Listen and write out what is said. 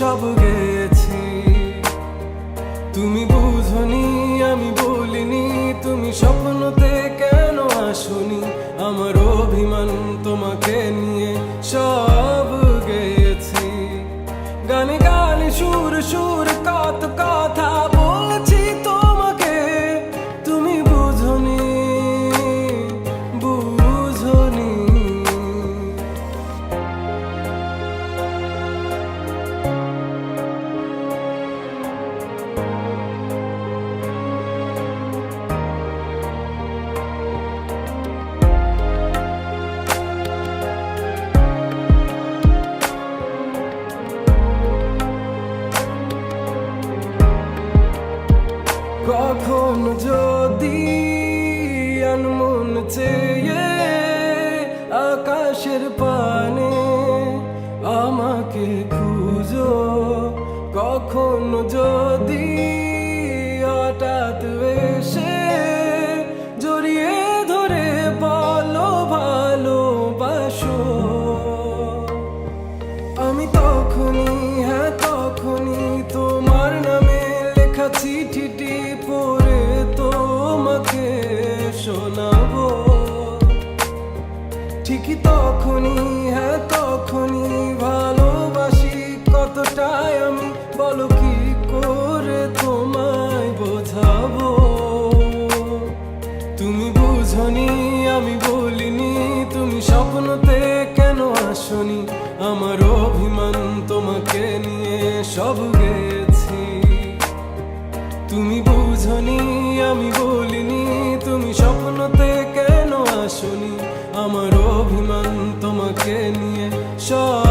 সব গেয়েছি। তুমি বুঝনি আমি বলিনি, তুমি স্বপ্নতে কেন আসনি, আমার অভিমান তোমাকে নিয়ে সব গেয়েছি। গানে গানে সুর সুর কত কথা বলছি তোমাকে, তুমি বুঝনি বুঝনি। কখনো যদি আনমন চেয়ে আকাশের পানে আমাকে খুঁজো, কখনো যদি হঠাৎ এসে জড়িয়ে ধরে বলো ভালোবাসো, আমি তখনই হ্যাঁ তখনই তোমার নামে লেখা চিঠিটি পড়ে তোমাকে শোনাবো। ঠিকই তখনই হ্যাঁ তখনই ভালোবাসি কতটাই আমি, বলো কি করে তোমায় বোঝাবো। তুমি বুঝনি আমি বলিনি, তুমি স্বপ্নতে কেন আসনি, আমার অভিমান তোমাকে নিয়ে সব গেছি। তুমি বুঝনি আমি বলিনি, তুমি স্বপ্নতে কেন আসনি, আমার অভিমান তোমাকে নিয়ে সব